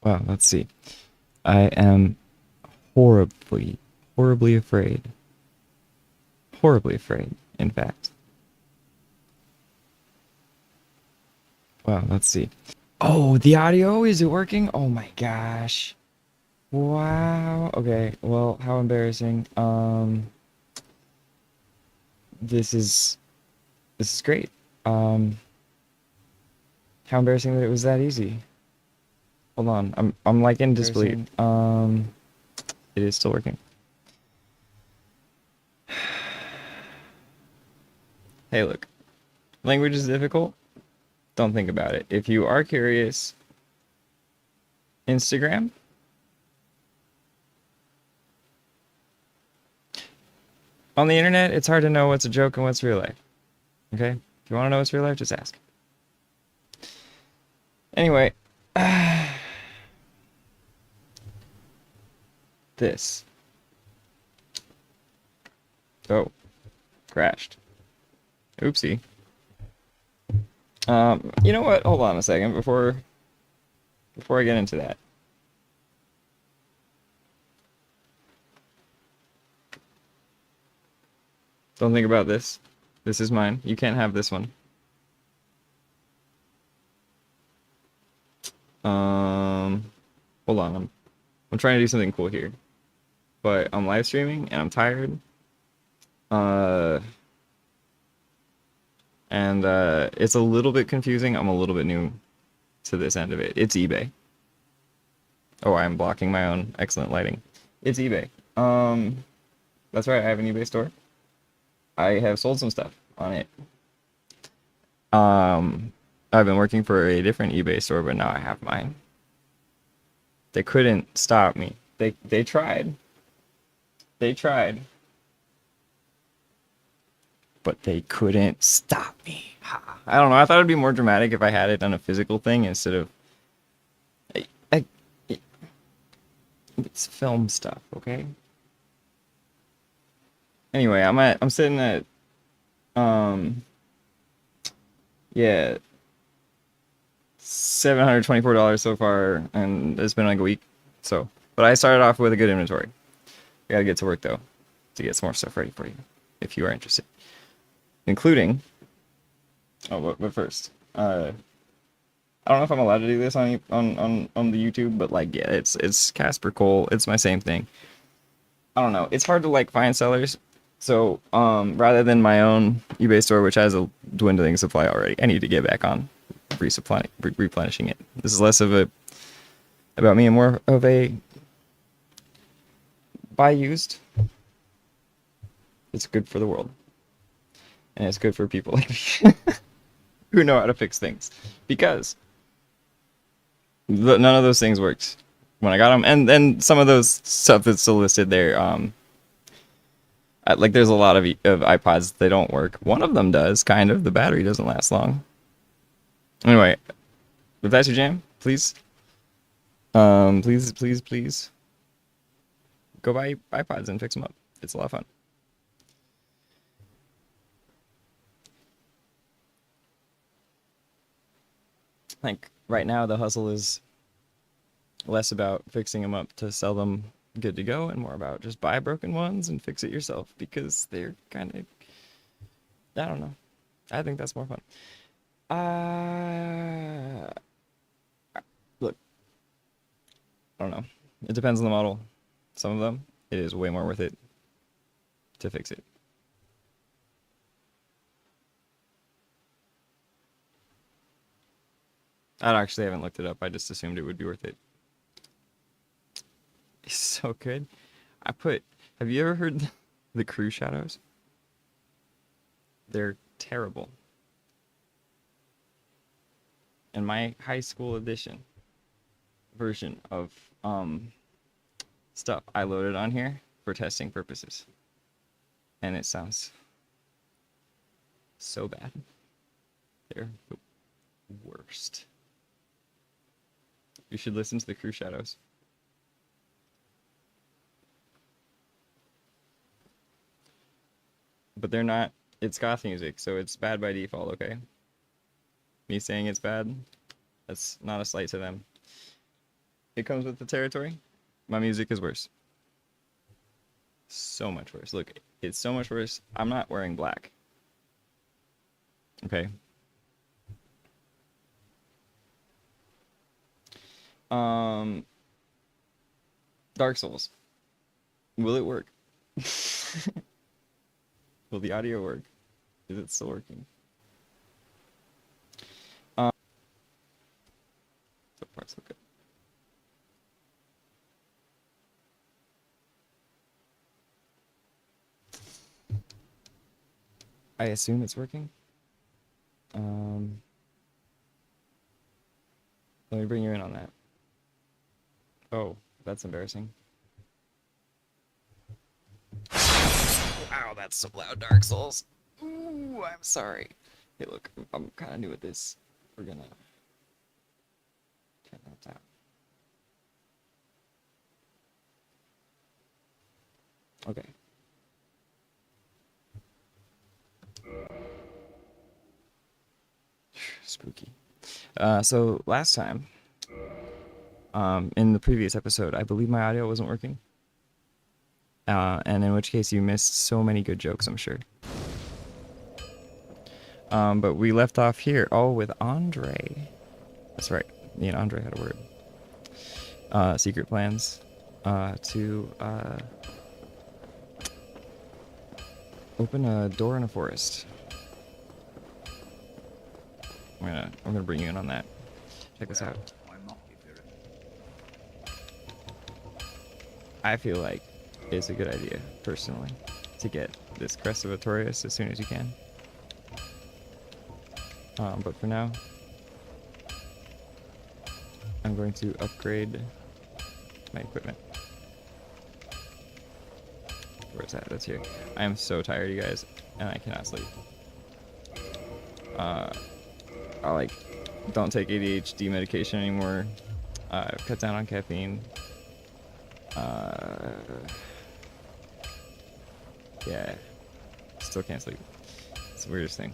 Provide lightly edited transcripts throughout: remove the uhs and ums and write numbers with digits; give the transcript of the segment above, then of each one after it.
Well, let's see. I am horribly, horribly afraid. Horribly afraid, in fact. Well, let's see. Oh, the audio, is it working? Oh my gosh. Wow. Okay. Well, how embarrassing. This is this is great. Um, how embarrassing that it was that easy. Hold on. I'm like in disbelief. It is still working. Hey, look. Language is difficult. Don't think about it. If you are curious, Instagram. On the internet, it's hard to know what's a joke and what's real life. Okay? If you want to know what's real life, just ask. Anyway, this. Oh, crashed. Oopsie. You know what? Hold on a second before I get into that. Don't think about this. This is mine. You can't have this one. Hold on. I'm trying to do something cool here, but I'm live streaming and I'm tired. Uh, it's a little bit confusing. I'm a little bit new to this end of it. It's eBay. Oh, I'm blocking my own excellent lighting. It's eBay. That's right. I have an eBay store. I have sold some stuff on it. I've been working for a different eBay store, but now I have mine. They couldn't stop me. They tried. They tried. But they couldn't stop me. I don't know. I thought it'd be more dramatic if I had it on a physical thing instead of I, it's film stuff, okay? Anyway, I'm sitting at yeah, $724 so far, and it's been like a week. So, but I started off with a good inventory. I gotta get to work though to get some more stuff ready for you if you are interested, including. Oh, but first, I don't know if I'm allowed to do this on the YouTube, but like, yeah, it's Casper Cole. It's my same thing. I don't know. It's hard to like find sellers. So, rather than my own eBay store, which has a dwindling supply already, I need to get back on replenishing it. This is less of a about me and more of a buy used. It's good for the world, and it's good for people like me who know how to fix things, because none of those things worked when I got them, and then some of those stuff that's still listed there. Like there's a lot of iPods that don't work. One of them does, kind of. The battery doesn't last long. Anyway, if that's your jam, please, please, go buy iPods and fix them up. It's a lot of fun. Like right now, the hustle is less about fixing them up to sell them good to go, and more about just buy broken ones and fix it yourself, because they're kind of, I don't know. I think that's more fun. Uh, Look, I don't know. It depends on the model. Some of them, it is way more worth it to fix it. I actually haven't looked it up. I just assumed it would be worth it. It's so good. Have you ever heard the crew shadows? They're terrible. And my high school edition version of stuff I loaded on here for testing purposes. And it sounds so bad. They're the worst. You should listen to the crew shadows. But they're not, it's goth music, so it's bad by default, okay? Me saying it's bad, that's not a slight to them. It comes with the territory. My music is worse. So much worse. Look, it's so much worse. I'm not wearing black. Okay. Um, Dark Souls. Will it work? Will the audio work? Is it still working? So far, so good. I assume it's working. Let me bring you in on that. Oh, that's embarrassing. Wow, that's so loud, Dark Souls. Ooh, I'm sorry. Hey, look, I'm kind of new at this. We're gonna turn that down. Okay. Spooky. So last time, in the previous episode, I believe my audio wasn't working. And in which case you missed so many good jokes, I'm sure. But we left off here. Oh, with Andre. That's right. Me and Andre had a word. Secret plans to open a door in a forest. I'm gonna bring you in on that. Check this out. I feel like it's a good idea, personally, to get this Crest of Artorias as soon as you can. But for now, I'm going to upgrade my equipment. Where's that? That's here. I am so tired, you guys, and I cannot sleep. I don't take ADHD medication anymore. I've cut down on caffeine. Yeah, still can't sleep. It's the weirdest thing.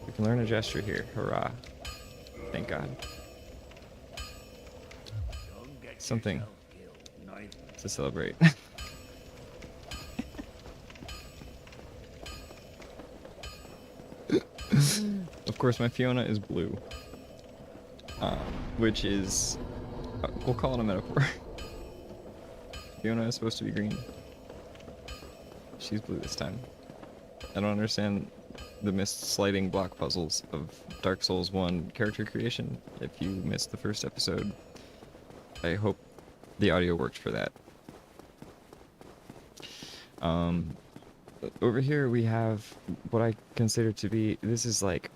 We can learn a gesture here. Hurrah. Thank God. Something to celebrate. Of course, my Fiona is blue. Which is... we'll call it a metaphor. Fiona is supposed to be green. She's blue this time. I don't understand the missed sliding block puzzles of Dark Souls 1 character creation. If you missed the first episode, I hope the audio worked for that. Over here we have what I consider to be, this is like,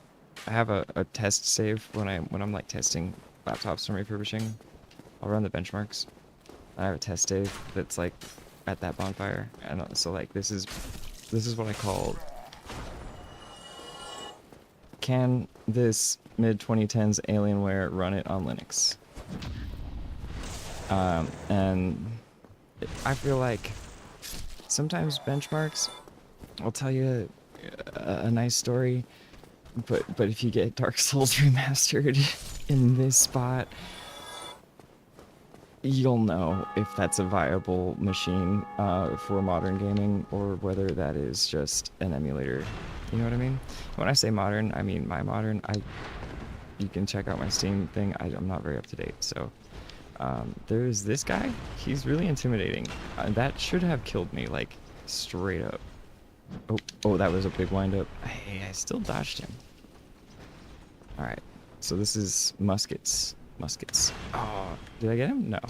I have a test save when I'm like testing laptops from refurbishing. I'll run the benchmarks. I have a test save that's like at that bonfire, and so like this is what I call, can this mid-2010s Alienware run it on Linux? And I feel like sometimes benchmarks will tell you a nice story, but if you get Dark Souls remastered in this spot, you'll know if that's a viable machine for modern gaming, or whether that is just an emulator. You know what I mean? When I say modern, I mean my modern. You can check out my Steam thing. I'm not very up to date, so there's this guy. He's really intimidating. That should have killed me, like straight up. Oh, that was a big windup. Hey, I still dodged him. All right, so this is muskets. Muskets. Oh, did I get him? No,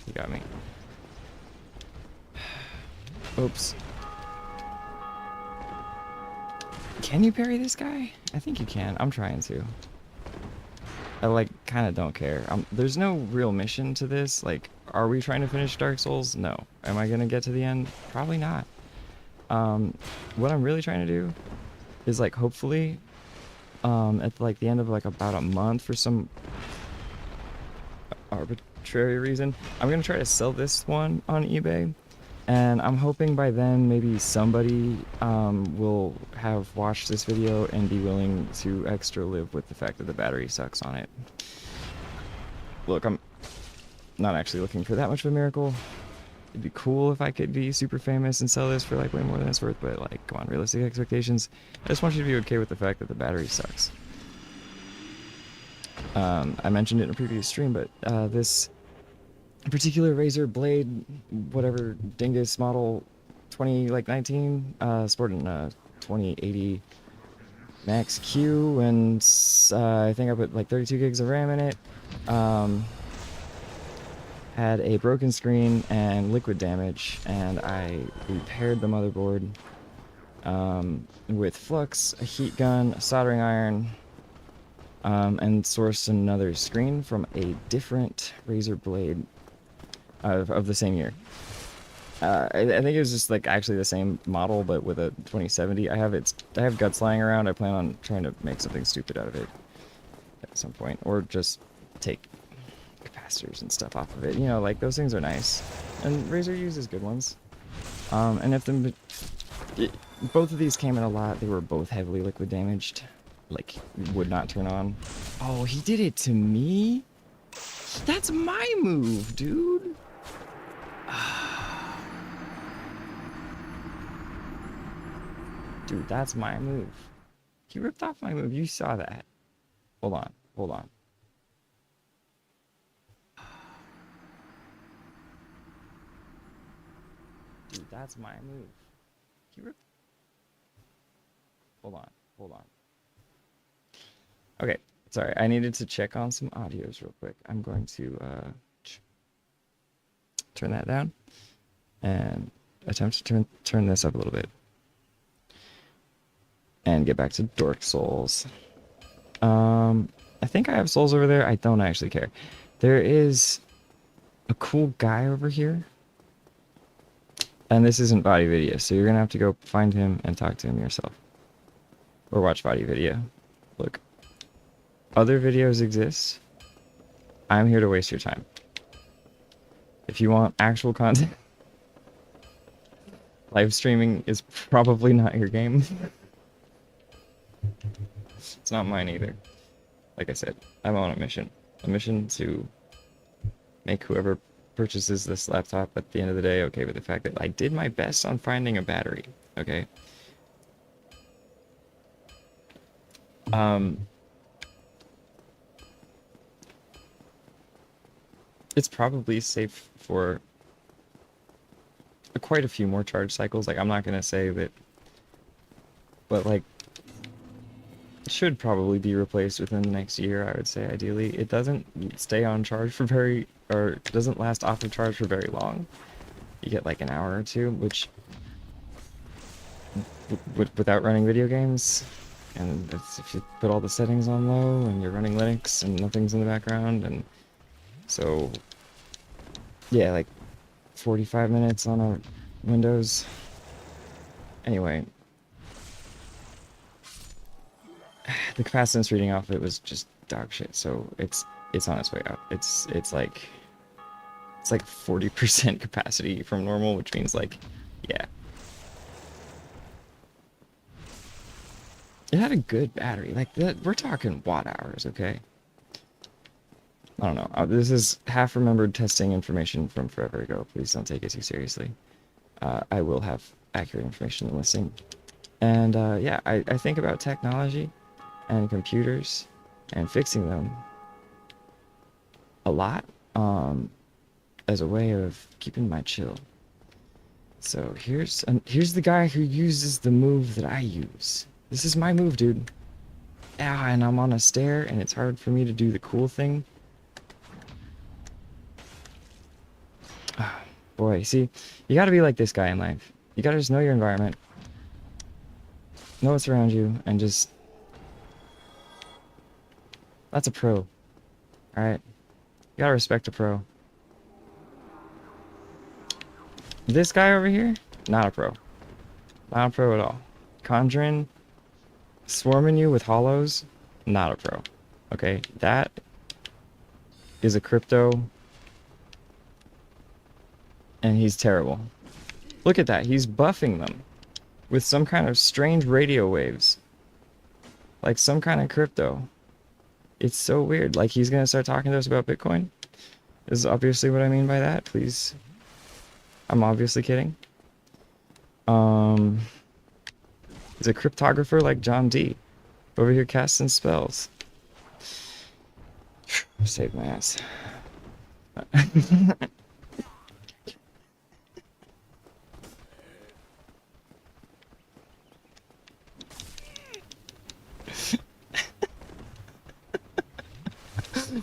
he got me. Oops. Can you parry this guy? I think you can. I'm trying to. I like kind of don't care. There's no real mission to this. Like, are we trying to finish Dark Souls? No. Am I gonna get to the end? Probably not. What I'm really trying to do is like hopefully at like the end of like about a month, for some arbitrary reason, I'm gonna try to sell this one on eBay, and I'm hoping by then maybe somebody will have watched this video and be willing to extra live with the fact that the battery sucks on it. look, I'm not actually looking for that much of a miracle. It'd be cool if I could be super famous and sell this for like way more than it's worth, but like, come on, realistic expectations. I just want you to be okay with the fact that the battery sucks. I mentioned it in a previous stream, but this particular Razer Blade, whatever dingus model 2019, sporting a 2080 Max Q, and I think I put like 32 gigs of RAM in it. Had a broken screen and liquid damage, and I repaired the motherboard with flux, a heat gun, a soldering iron, and sourced another screen from a different Razer Blade of the same year. I think it was just like actually the same model, but with a 2070. I have guts lying around. I plan on trying to make something stupid out of it at some point, or just take capacitors and stuff off of it. You know, like those things are nice, and Razer uses good ones. And if both of these came in a lot, they were both heavily liquid damaged, like would not turn on. Oh, he did it to me. That's my move, dude. Dude, that's my move. He ripped off my move. You saw that. Hold on. Hold on. Dude, that's my move. He ripped... Hold on. Hold on. Okay. Sorry. I needed to check on some audios real quick. I'm going to turn that down and attempt to turn this up a little bit. And get back to Dork Souls. I think I have souls over there. I don't actually care. There is a cool guy over here. And this isn't body video, so you're gonna have to go find him and talk to him yourself. Or watch body video. Look. Other videos exist. I'm here to waste your time. If you want actual content, live streaming is probably not your game. It's not mine either. Like I said, I'm on a mission. A mission to make whoever purchases this laptop at the end of the day okay with the fact that I did my best on finding a battery. Okay? It's probably safe for quite a few more charge cycles. Like, I'm not gonna say that, but like, it should probably be replaced within the next year, I would say, ideally. It doesn't stay on charge for or doesn't last off of charge for very long. You get like an hour or two, which, without running video games, and that's if you put all the settings on low, and you're running Linux, and nothing's in the background, and so, yeah, like 45 minutes on a Windows. Anyway, the capacitance reading off of it was just dog shit, so it's on its way out. It's like 40% capacity from normal, which means like, yeah. It had a good battery. Like, that, we're talking watt hours, okay? I don't know. This is half-remembered testing information from forever ago. Please don't take it too seriously. I will have accurate information in listing. And, yeah, I think about technology and computers and fixing them a lot, as a way of keeping my chill. So here's the guy who uses the move that I use. This is my move, dude. Ah, and I'm on a stair, and it's hard for me to do the cool thing. Ah, boy, see, you gotta be like this guy in life. You gotta just know your environment, know what's around you, and just... That's a pro. Alright? You gotta respect a pro. This guy over here, not a pro. Not a pro at all. Conjuring, swarming you with hollows, not a pro. Okay? That is a crypto, and he's terrible. Look at that. He's buffing them with some kind of strange radio waves. Like some kind of crypto. It's so weird. Like, he's gonna start talking to us about Bitcoin. is obviously what I mean by that. Please. I'm obviously kidding. He's a cryptographer like John D. Over here casting spells. Save my ass.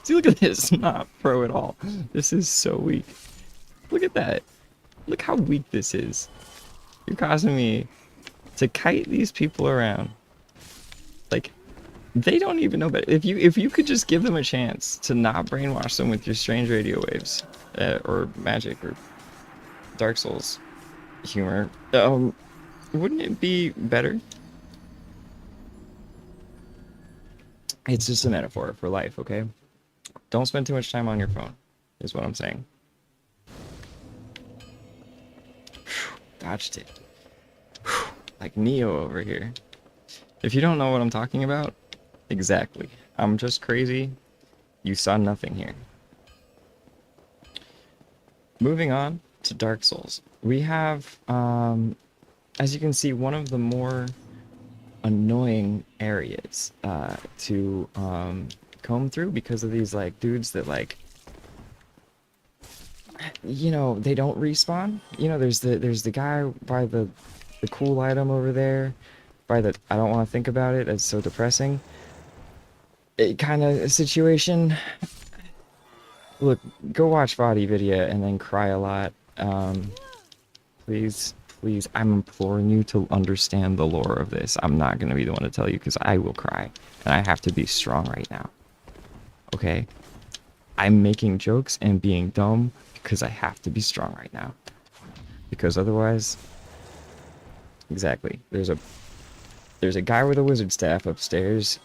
See, look at this. Not pro at all. This is so weak. Look at that. Look how weak this is. You're causing me to kite these people around. Like, they don't even know better. If you could just give them a chance to not brainwash them with your strange radio waves, or magic, or Dark Souls humor, wouldn't it be better? It's just a metaphor for life, okay? Don't spend too much time on your phone, is what I'm saying. Dodged it. Like Neo over here. If you don't know what I'm talking about, exactly. I'm just crazy. You saw nothing here. Moving on to Dark Souls. We have, as you can see, one of the more annoying areas to comb through because of these like dudes that like, you know, they don't respawn. You know, there's the guy by the cool item over there, by the I don't want to think about it. It's so depressing. It kind of situation. Look, go watch Body Video and then cry a lot. Please, please, I'm imploring you to understand the lore of this. I'm not gonna be the one to tell you because I will cry, and I have to be strong right now. Okay? I'm making jokes and being dumb because I have to be strong right now. Because otherwise, exactly. There's a guy with a wizard staff upstairs,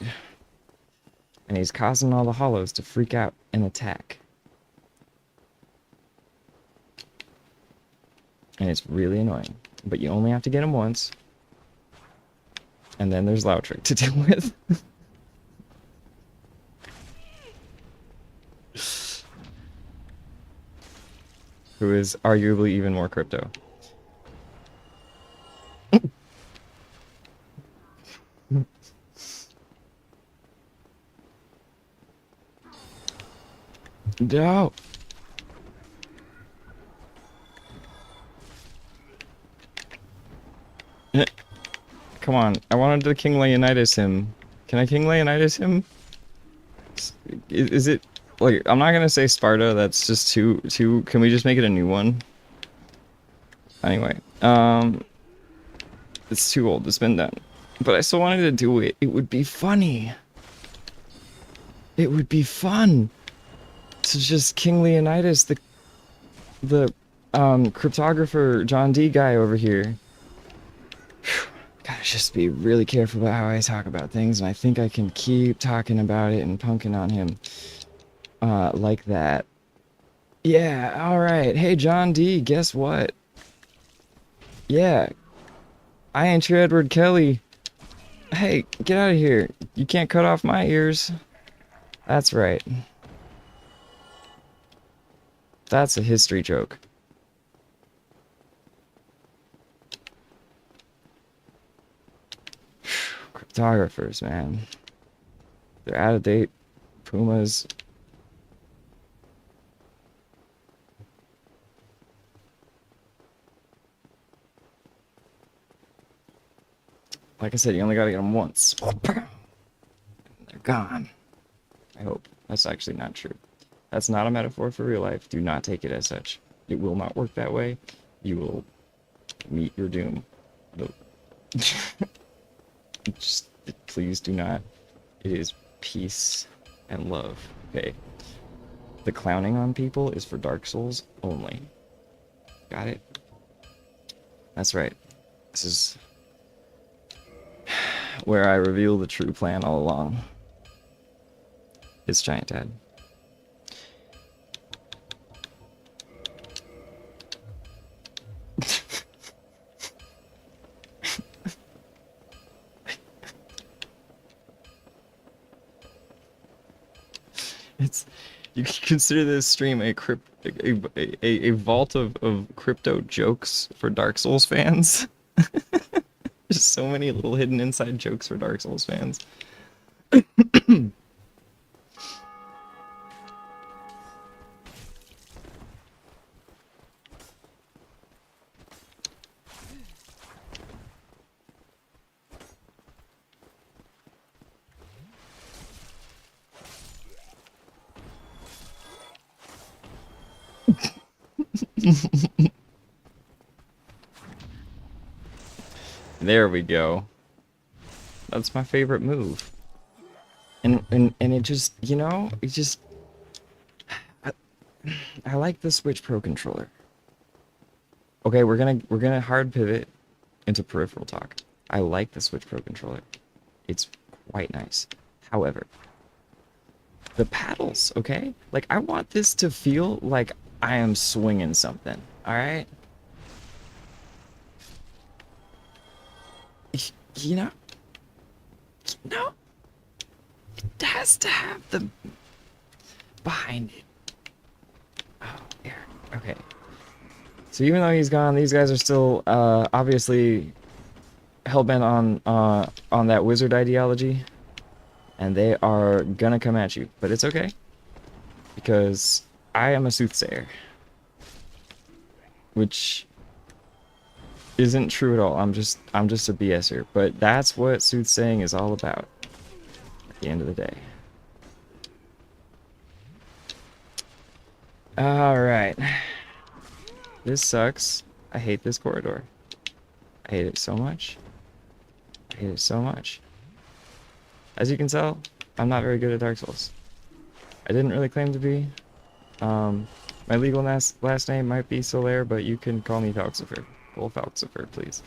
and he's causing all the hollows to freak out and attack. And it's really annoying. But you only have to get him once. And then there's Lautrick to deal with. Who is arguably even more crypto. No! Come on, I wanted to King Leonidas him. Can I King Leonidas him? Is it... Like, I'm not gonna say Sparta, that's just too... Can we just make it a new one? Anyway, it's too old, it's been done. But I still wanted to do it. It would be funny. It would be fun to just King Leonidas, the cryptographer John D guy over here. Gotta just be really careful about how I talk about things, and I think I can keep talking about it and punking on him like that. Yeah, alright. Hey, John D, guess what? Yeah, I ain't your Edward Kelly. Hey, get out of here. You can't cut off my ears. That's right. That's a history joke. Cryptographers, man. They're out of date. Pumas. Like I said, you only gotta get them once. They're gone. I hope. That's actually not true. That's not a metaphor for real life. Do not take it as such. It will not work that way. You will meet your doom. Just please do not. It is peace and love. Okay. The clowning on people is for Dark Souls only. Got it? That's right. This is where I reveal the true plan all along. It's Giant Dad. You can consider this stream a vault of crypto jokes for Dark Souls fans. There's so many little hidden inside jokes for Dark Souls fans. There we go. That's my favorite move. And it just, you know, it just I like the Switch Pro controller. Okay, we're gonna hard pivot into peripheral talk. I like the Switch Pro controller. It's quite nice. However, the paddles, okay? Like, I want this to feel like I am swinging something, alright? You know? No. It has to have the behind it. Oh, there. Okay. So even though he's gone, these guys are still obviously hell-bent on that wizard ideology. And they are gonna come at you. But it's okay. Because I am a soothsayer. Which isn't true at all. I'm just a BSer. But that's what soothsaying is all about. At the end of the day. Alright. This sucks. I hate this corridor. I hate it so much. I hate it so much. As you can tell, I'm not very good at Dark Souls. I didn't really claim to be. My legal last name might be Solaire, but you can call me Falxifer. Full Falxifer, please.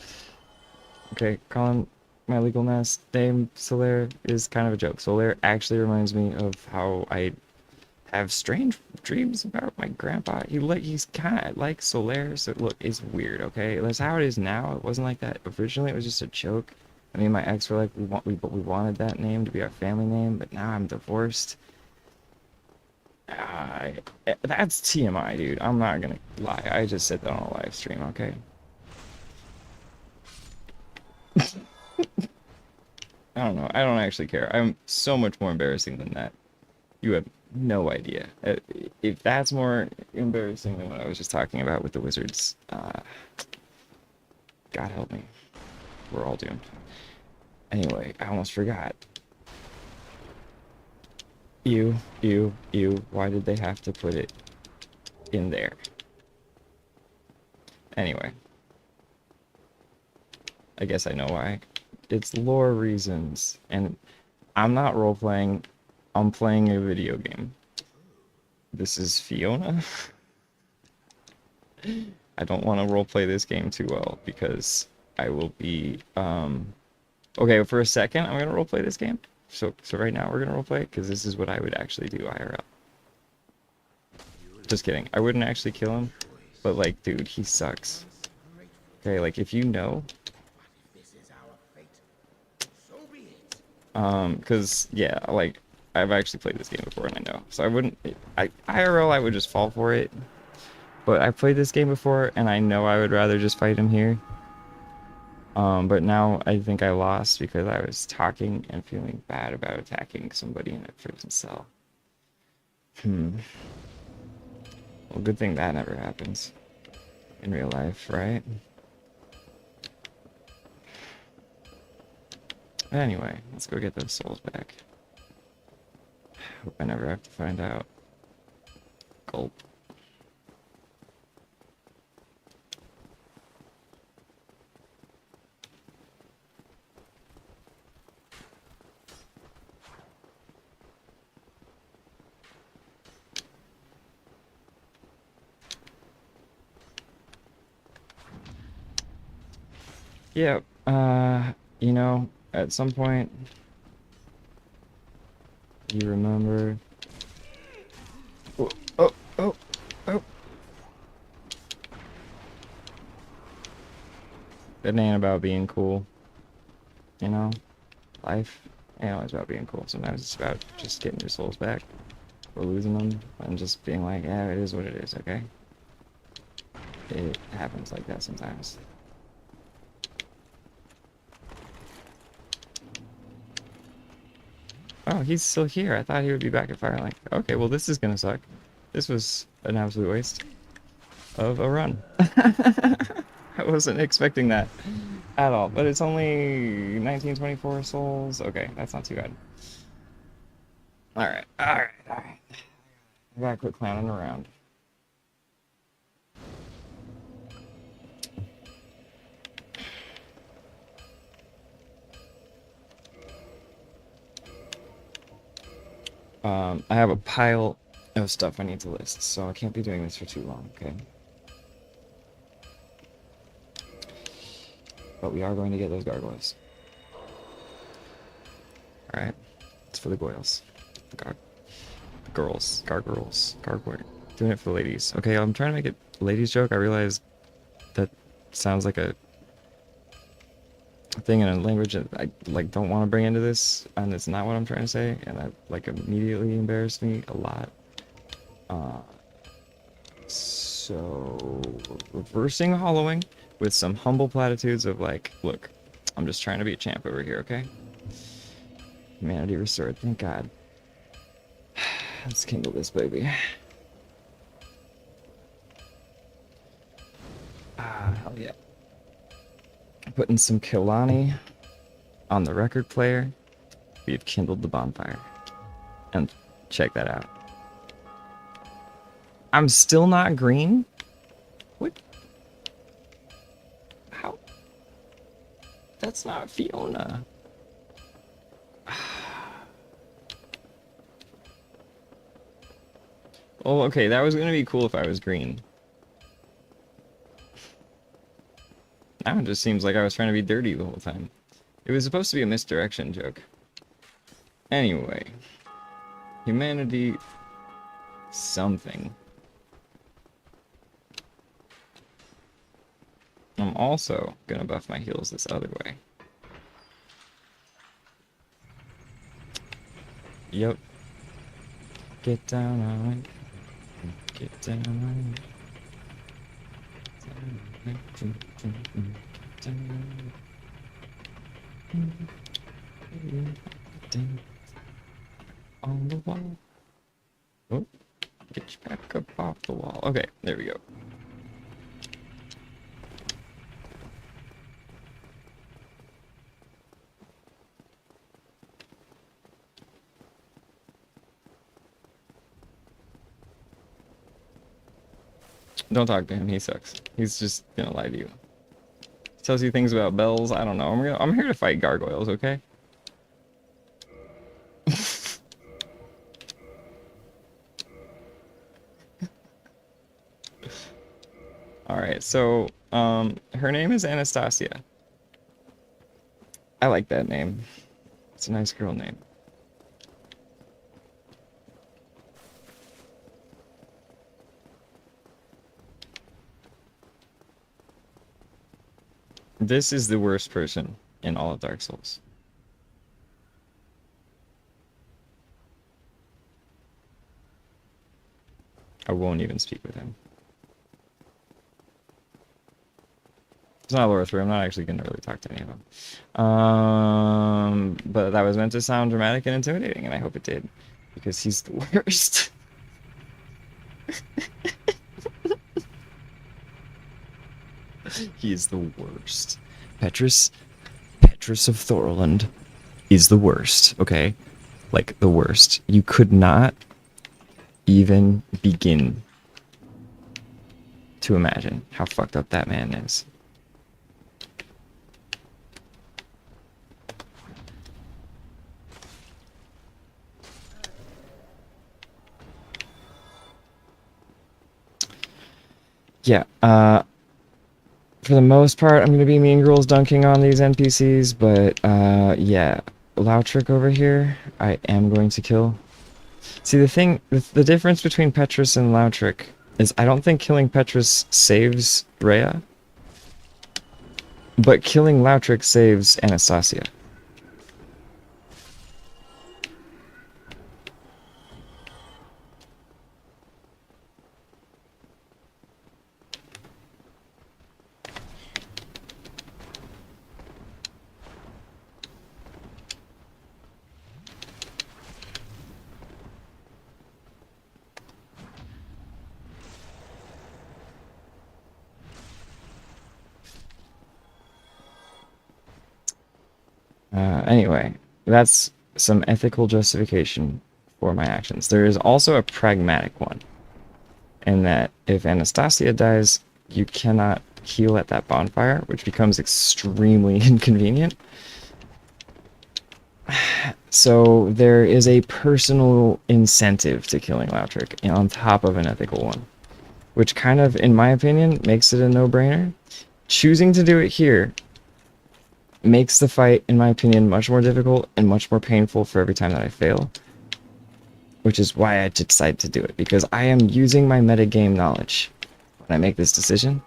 Okay, calling my legal last name Solaire is kind of a joke. Solaire actually reminds me of how I have strange dreams about my grandpa. He's kind of like Solaire, so look, it's weird, okay? That's how it is now. It wasn't like that originally. It was just a joke. I mean, my ex were like, we wanted that name to be our family name, but now I'm divorced. That's TMI, dude. I'm not gonna lie. I just said that on a live stream, okay? I don't know. I don't actually care. I'm so much more embarrassing than that. You have no idea. If that's more embarrassing than what I was just talking about with the wizards, God help me. We're all doomed. Anyway, I almost forgot. Ew. Why did they have to put it in there? Anyway. I guess I know why. It's lore reasons. And I'm not role-playing. I'm playing a video game. This is Fiona. I don't want to roleplay this game too well because I will be okay, for a second I'm gonna roleplay this game. So right now we're gonna roleplay because this is what I would actually do IRL. Just kidding. I wouldn't actually kill him, but like, dude, he sucks. Okay, like if you know, because yeah, like I've actually played this game before and I know. So I wouldn't, IRL I would just fall for it. But I played this game before and I know I would rather just fight him here. But now I think I lost because I was talking and feeling bad about attacking somebody in a prison cell. Well, good thing that never happens in real life, right? Anyway, let's go get those souls back. Hope I never have to find out. Gulp. Yeah, you know, at some point, you remember... Oh. It ain't about being cool, you know? Life ain't always about being cool. Sometimes it's about just getting your souls back. we're losing them, and just being like, yeah, it is what it is, okay? It happens like that sometimes. Oh, he's still here. I thought he would be back at Firelink. Okay, well, this is gonna suck. This was an absolute waste of a run. I wasn't expecting that at all, but it's only 1924 souls. Okay, that's not too bad. Alright, alright, alright. I gotta quit clowning around. I have a pile of stuff I need to list, so I can't be doing this for too long, okay? But we are going to get those gargoyles. Alright, it's for the goyles. The girls, gargoyles, gargoyle. Doing it for the ladies. Okay, I'm trying to make it a ladies joke. I realize that sounds like a thing in a language that I like don't want to bring into this, and it's not what I'm trying to say, and that like immediately embarrassed me a lot. So reversing hollowing with some humble platitudes of like, look, I'm just trying to be a champ over here, okay? Humanity restored, thank God. Let's kindle this baby. Ah, hell yeah. Putting some Kilani on the record player. We've kindled the bonfire. And check that out. I'm still not green? What? How? That's not Fiona. Oh, okay, that was gonna be cool if I was green. Now it just seems like I was trying to be dirty the whole time. It was supposed to be a misdirection joke. Anyway. Humanity... something. I'm also gonna buff my heals this other way. Yep. Get down on it. Get down on it. On the wall. Oh, get you back up off the wall. Okay, there we go. Don't talk to him. He sucks. He's just gonna lie to you. Tells you things about bells. I don't know. I'm here to fight gargoyles. Okay. All right. So, her name is Anastasia. I like that name. It's a nice girl name. This is the worst person in all of Dark Souls. I won't even speak with him. It's not Lord 3. I'm not actually going to really talk to any of them. But that was meant to sound dramatic and intimidating, and I hope it did. Because he's the worst. He is the worst. Petrus of Thorland is the worst, okay? Like, the worst. You could not even begin to imagine how fucked up that man is. Yeah, for the most part, I'm going to be mean girls dunking on these NPCs, but, yeah, Lautrick over here, I am going to kill. See, the difference between Petrus and Lautrick is I don't think killing Petrus saves Rhea, but killing Lautrick saves Anastasia. Anyway, that's some ethical justification for my actions. There is also a pragmatic one, in that if Anastasia dies, you cannot heal at that bonfire, which becomes extremely inconvenient. So there is a personal incentive to killing Lautric on top of an ethical one, which kind of, in my opinion, makes it a no-brainer. Choosing to do it here makes the fight, in my opinion, much more difficult and much more painful for every time that I fail, which is why I decided to do it, because I am using my metagame knowledge when I make this decision,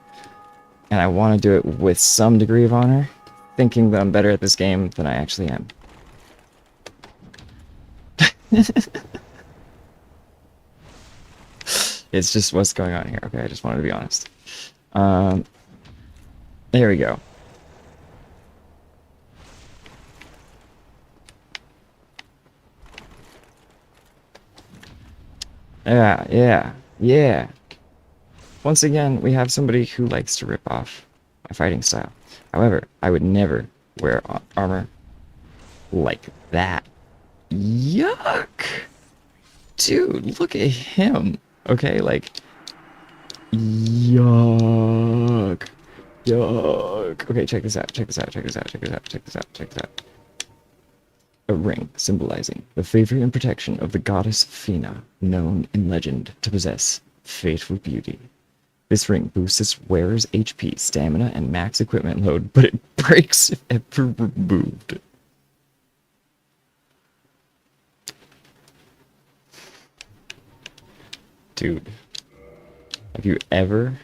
and I want to do it with some degree of honor, thinking that I'm better at this game than I actually am. It's just what's going on here. Okay, I just wanted to be honest. There we go. Yeah. Once again, we have somebody who likes to rip off my fighting style. However, I would never wear armor like that. Yuck! Dude, look at him. Okay, like... Yuck. Okay, check this out. A ring symbolizing the favor and protection of the goddess Fina, known in legend to possess fateful beauty. This ring boosts its wearer's HP, stamina, and max equipment load, but it breaks if ever removed. Dude, have you ever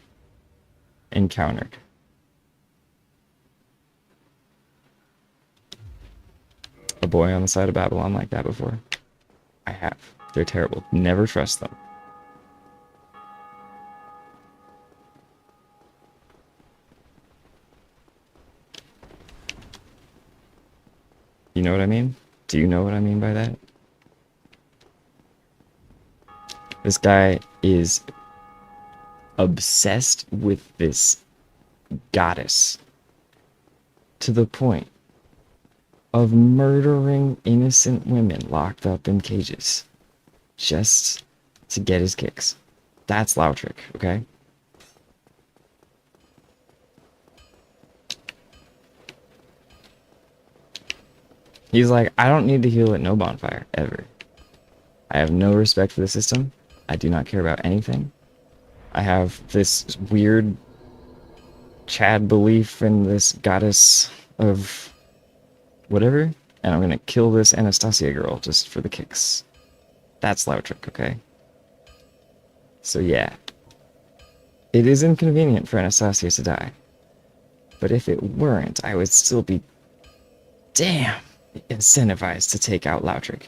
encountered a boy on the side of Babylon like that before? I have. They're terrible. Never trust them. You know what I mean? Do you know what I mean by that? This guy is obsessed with this goddess to the point of murdering innocent women locked up in cages just to get his kicks. That's Lautric, okay? He's like, I don't need to heal at no bonfire, ever. I have no respect for the system. I do not care about anything. I have this weird Chad belief in this goddess of whatever, and I'm gonna kill this Anastasia girl just for the kicks. That's Lautric, okay? So yeah. It is inconvenient for Anastasia to die. But if it weren't, I would still be damn incentivized to take out Lautric.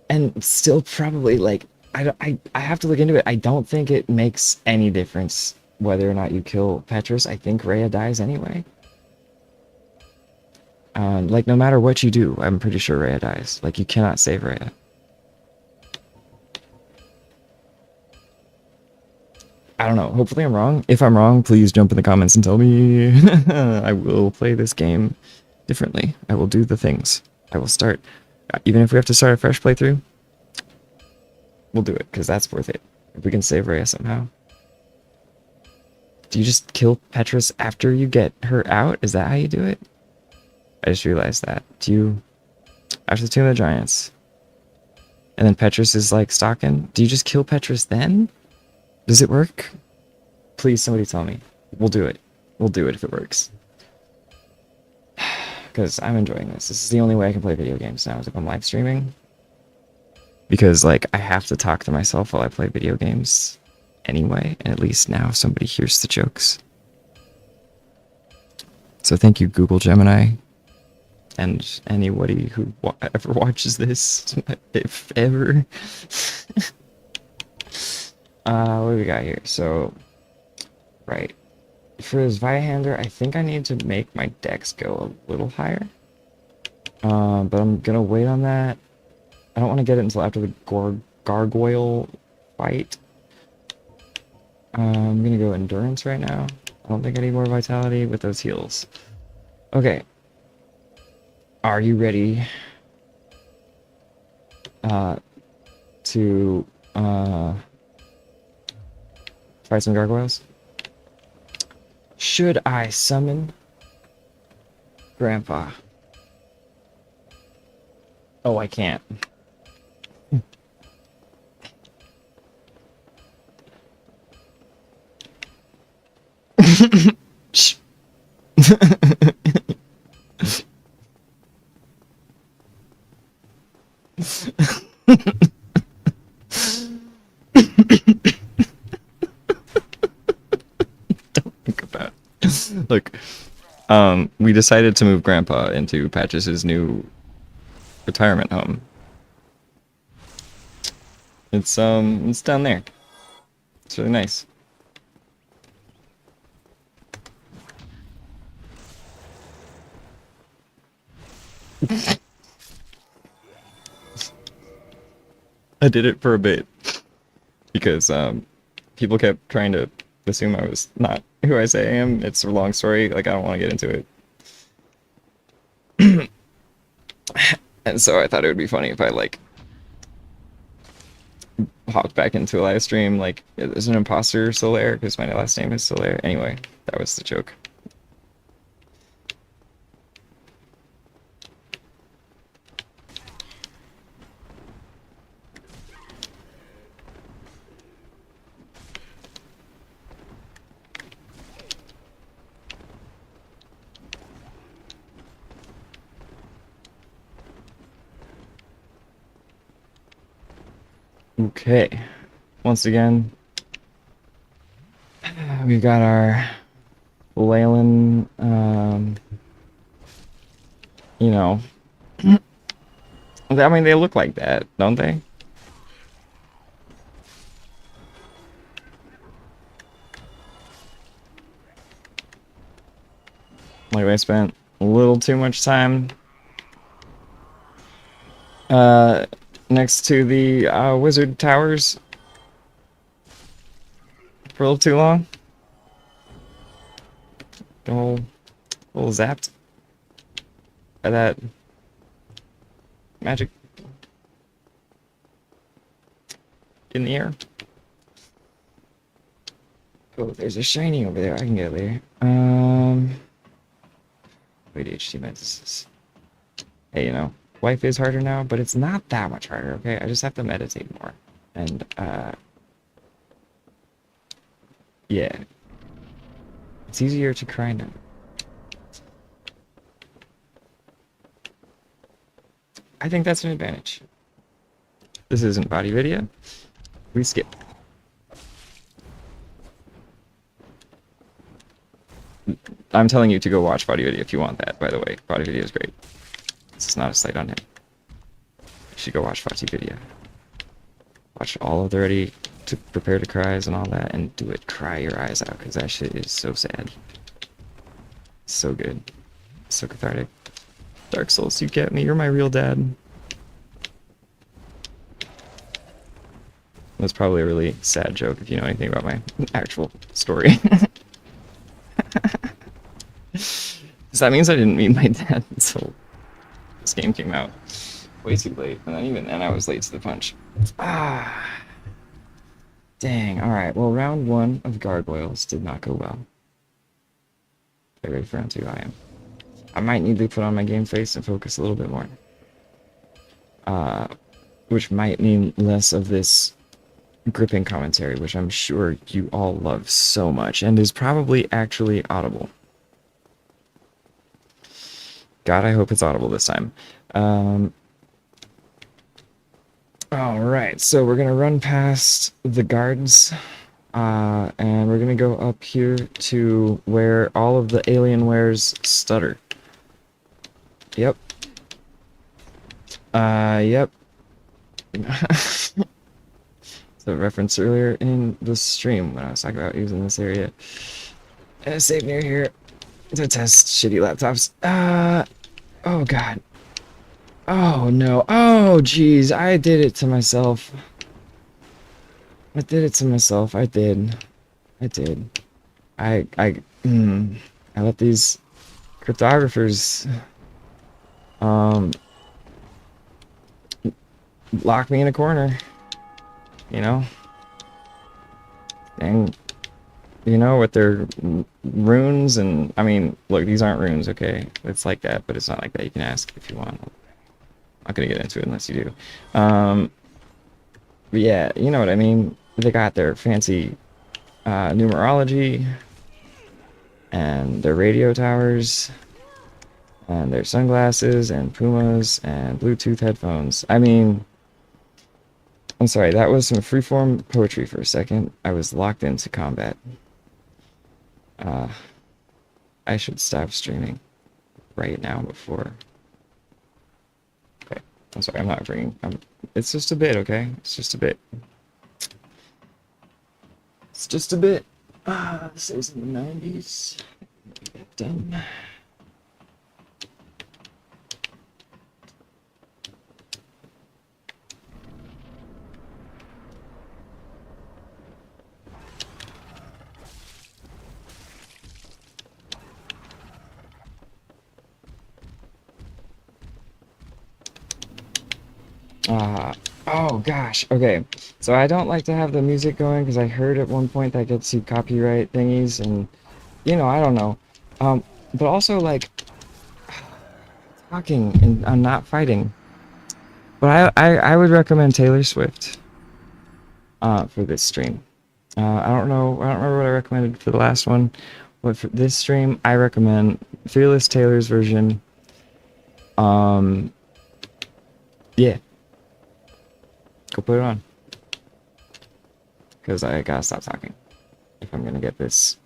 And still probably, like, I have to look into it. I don't think it makes any difference whether or not you kill Petrus. I think Rhea dies anyway. Like, no matter what you do, I'm pretty sure Rhea dies. Like, you cannot save Rhea. I don't know. Hopefully I'm wrong. If I'm wrong, please jump in the comments and tell me. I will play this game differently. I will do the things. I will start. Even if we have to start a fresh playthrough, we'll do it, because that's worth it. If we can save Rhea somehow. Do you just kill Petrus after you get her out? Is that how you do it? I just realized that. Do you... After the Tomb of the Giants, and then Petrus is, like, stalking, do you just kill Petrus then? Does it work? Please, somebody tell me. We'll do it. We'll do it if it works. Because I'm enjoying this. This is the only way I can play video games now, is if I'm live streaming. Because, like, I have to talk to myself while I play video games anyway, and at least now somebody hears the jokes. So thank you, Google Gemini, and anybody who ever watches this, if ever. What do we got here? So, right. For his Viahander, I think I need to make my dex go a little higher. But I'm gonna wait on that. I don't want to get it until after the gargoyle fight. I'm gonna go endurance right now. I don't think I need more vitality with those heals. Okay. Are you ready to fight some gargoyles? Should I summon Grandpa? Oh, I can't. Shh. Think about it. Look, we decided to move Grandpa into Patches' new retirement home. It's down there. It's really nice. I did it for a bit because people kept trying to assume I was not who I say I am. It's a long story. Like, I don't want to get into it. And so I thought it would be funny if I, like, hopped back into a live stream, like, is an imposter still there? Because my last name is still there. Anyway, that was the joke. Okay, once again, we've got our Leyland, you know, I mean, they look like that, don't they? Like, I spent a little too much time next to the wizard towers for a little too long. A little zapped by that magic in the air. Oh, there's a shiny over there. I can get there. Wait, HT medicines. Hey, you know, life is harder now, but it's not that much harder, okay? I just have to meditate more. And, yeah. It's easier to cry now. I think that's an advantage. This isn't body video. We skip. I'm telling you to go watch body video if you want that, by the way. Body video is great. This is not a slight on him. You should go watch body video. Watch all of the Ready to Prepare to Cries and all that, and do it. Cry your eyes out, because that shit is so sad. So good. So cathartic. Dark Souls, you get me. You're my real dad. That's probably a really sad joke if you know anything about my actual story. So that means I didn't meet my dad until this game came out. Way too late. And then even then I was late to the punch. Ah. Dang. Alright, well, round 1 of Gargoyles did not go well. Get ready for round 2, I am. I might need to put on my game face and focus a little bit more. Which might mean less of this gripping commentary, which I'm sure you all love so much, and is probably actually audible. God, I hope it's audible this time. Alright, so we're gonna run past the guards, and we're gonna go up here to where all of the Alienwares stutter. Yep. Yep. So reference earlier in the stream when I was talking about using this area as a save near here to test shitty laptops. Oh god. Oh no. Oh jeez, I did it to myself. I did it to myself. I did. I I let these cryptographers um, lock me in a corner, you know, and with their runes. And I mean, look, these aren't runes, okay? It's like that, but it's not like that. You can ask if you want. I'm not gonna get into it unless you do. But yeah, you know what I mean. They got their fancy numerology and their radio towers and their sunglasses and Pumas and Bluetooth headphones. I mean, I'm sorry, that was some freeform poetry for a second. I was locked into combat. Uh, I should stop streaming right now before. Okay, I'm sorry, I'm not bringing. It's just a bit, okay? It's just a bit. It's just a bit. This is in the 90s. Done. Oh gosh, okay. So I don't like to have the music going because I heard at one point that gets you copyright thingies, and I don't know. But also like talking and not fighting. But I would recommend Taylor Swift for this stream. I don't know. I don't remember what I recommended for the last one, but for this stream, I recommend Fearless Taylor's version. Yeah, go put it on. Because I gotta stop talking if I'm gonna get this.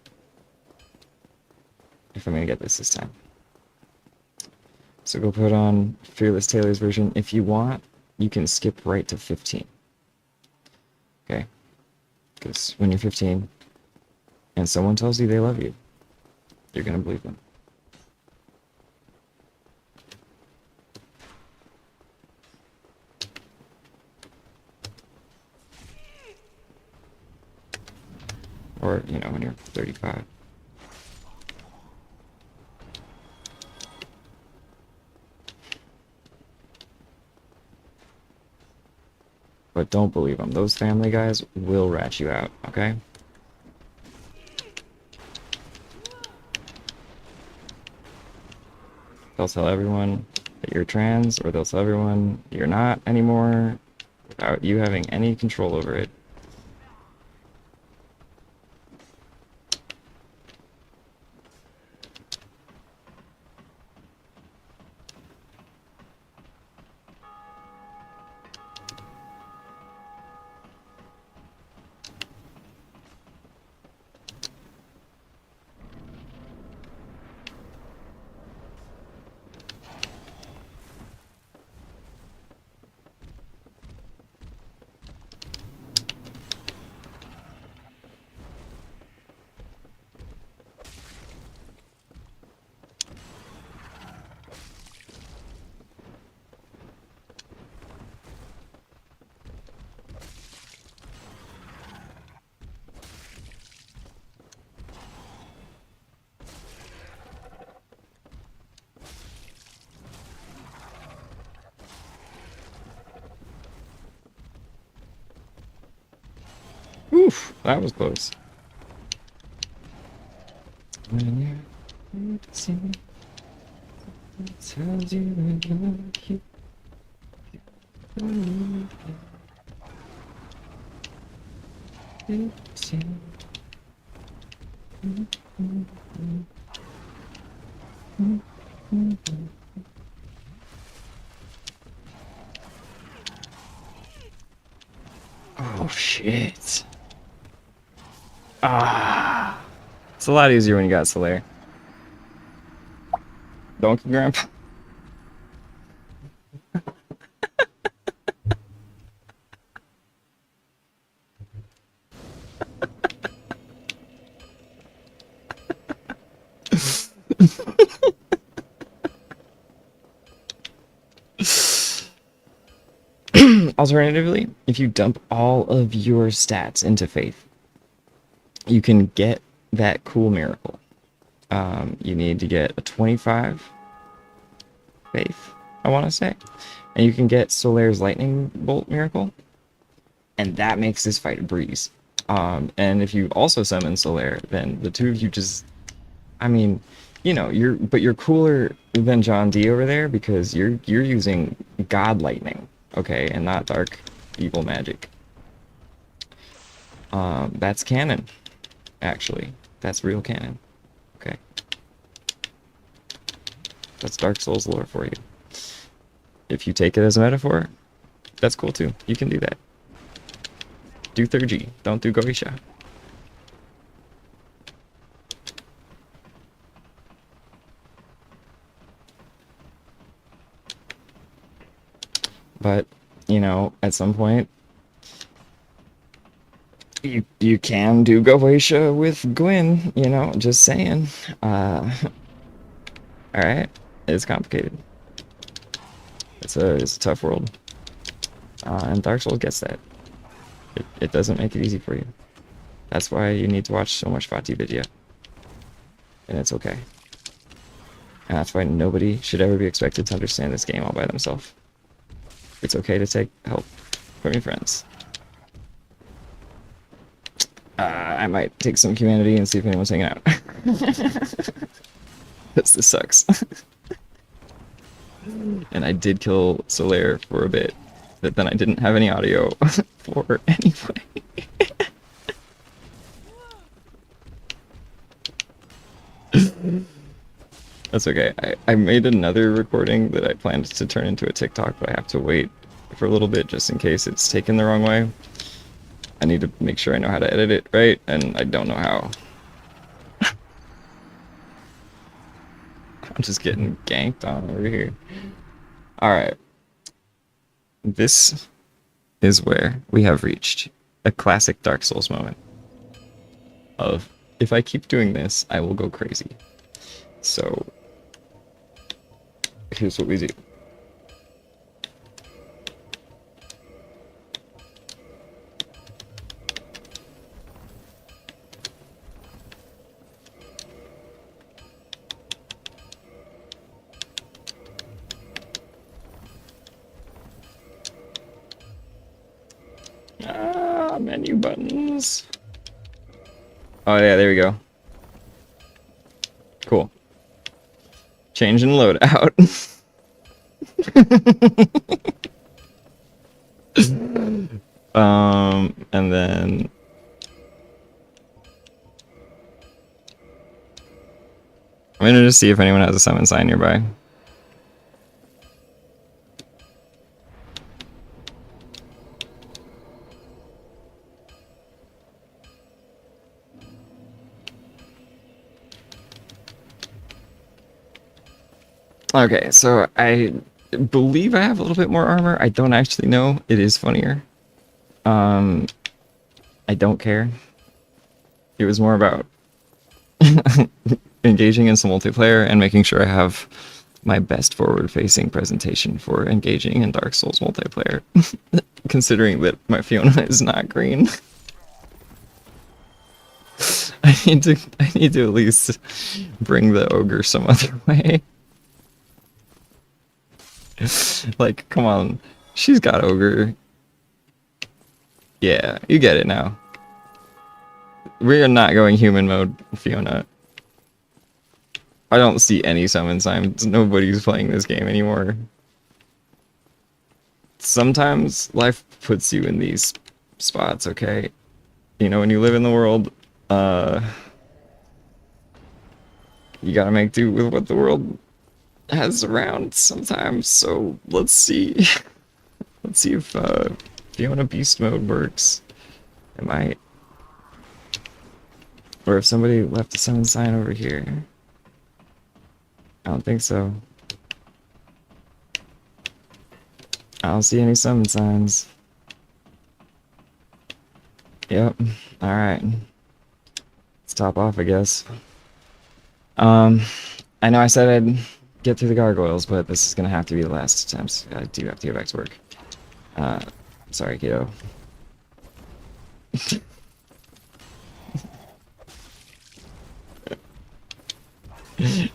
If I'm gonna get this time. So go put on Fearless Taylor's version. If you want, you can skip right to 15. Okay? Because when you're 15 and someone tells you they love you, you're gonna believe them. Or, when you're 35. But don't believe them. Those family guys will rat you out, okay? They'll tell everyone that you're trans, or they'll tell everyone you're not anymore without you having any control over it. Oof, that was close. When you're tells you they love you. Oh shit. It's a lot easier when you got Solaire. Donkey Grandpa. Alternatively, if you dump all of your stats into Faith, you can get that cool miracle. You need to get a 25 faith, I want to say. And you can get Solaire's Lightning Bolt Miracle. And that makes this fight a breeze. And if you also summon Solaire, then the two of you just, I mean, you know, you're cooler than John D over there because you're using God Lightning, okay, and not Dark Evil Magic. That's canon, actually. That's real canon. Okay. That's Dark Souls lore for you. If you take it as a metaphor, that's cool too. You can do that. Do 3G, don't do Goisha. But, you know, at some point, you can do Goisha with Gwyn, you know, just saying. Alright, it's complicated. It's a tough world. And Dark Souls gets that. It doesn't make it easy for you. That's why you need to watch so much Fati video. And it's okay. And that's why nobody should ever be expected to understand this game all by themselves. It's okay to take help from your friends. I might take some humanity and see if anyone's hanging out. This sucks. And I did kill Solaire for a bit, but then I didn't have any audio for anyway. That's okay. I made another recording that I planned to turn into a TikTok, but I have to wait for a little bit just in case it's taken the wrong way. I need to make sure I know how to edit it right, and I don't know how. I'm just getting ganked on over here. Alright. This is where we have reached a classic Dark Souls moment. Of, if I keep doing this, I will go crazy. So, here's what we do. Menu buttons. Oh yeah, there we go. Cool. Change and loadout. And then I'm gonna just see if anyone has a summon sign nearby. Okay, so I believe I have a little bit more armor. I don't actually know. It is funnier. I don't care. It was more about engaging in some multiplayer and making sure I have my best forward-facing presentation for engaging in Dark Souls multiplayer. Considering that my Fiona is not green. I need to at least bring the ogre some other way. Like, come on. She's got ogre. Yeah, you get it now. We are not going human mode, Fiona. I don't see any summon signs. Nobody's playing this game anymore. Sometimes life puts you in these spots, okay? You know, when you live in the world, you gotta make do with what the world has around sometimes. So let's see. Let's see if Fiona Beast mode works. It might. Or if somebody left a summon sign over here. I don't think so. I don't see any summon signs. Yep. Alright. Let's top off, I guess. I know I said I'd get through the gargoyles, but this is gonna have to be the last attempt. I do have to get back to work. Sorry, kiddo.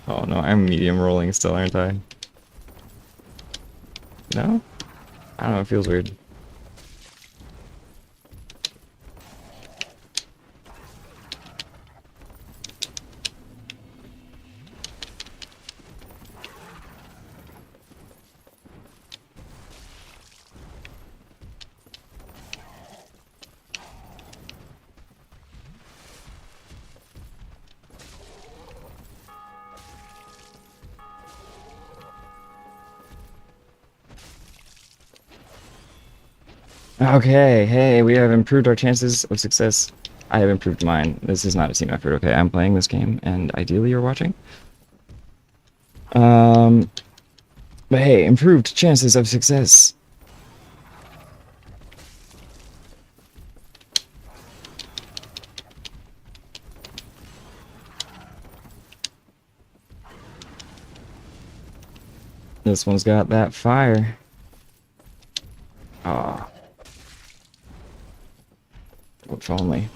Oh no, I'm medium rolling still, aren't I? No? I don't know, it feels weird. Okay, hey, we have improved our chances of success. I have improved mine. This is not a team effort, okay? I'm playing this game, and ideally you're watching. Um, but hey, improved chances of success. This one's got that fire. Ah, if only.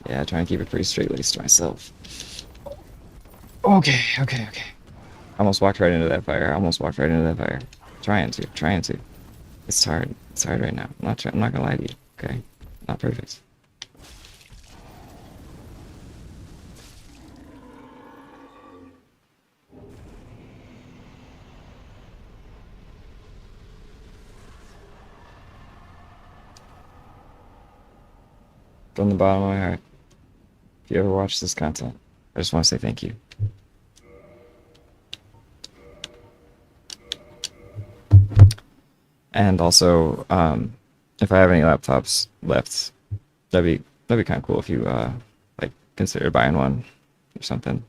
Yeah, trying to keep it pretty straight-laced myself. Okay. Almost walked right into that fire. Almost walked right into that fire. Trying to. It's hard. It's hard right now. I'm not gonna lie to you. Okay, not perfect. From the bottom of my heart, if you ever watch this content, I just want to say thank you. And also, if I have any laptops left, that'd be kind of cool if you like consider buying one or something.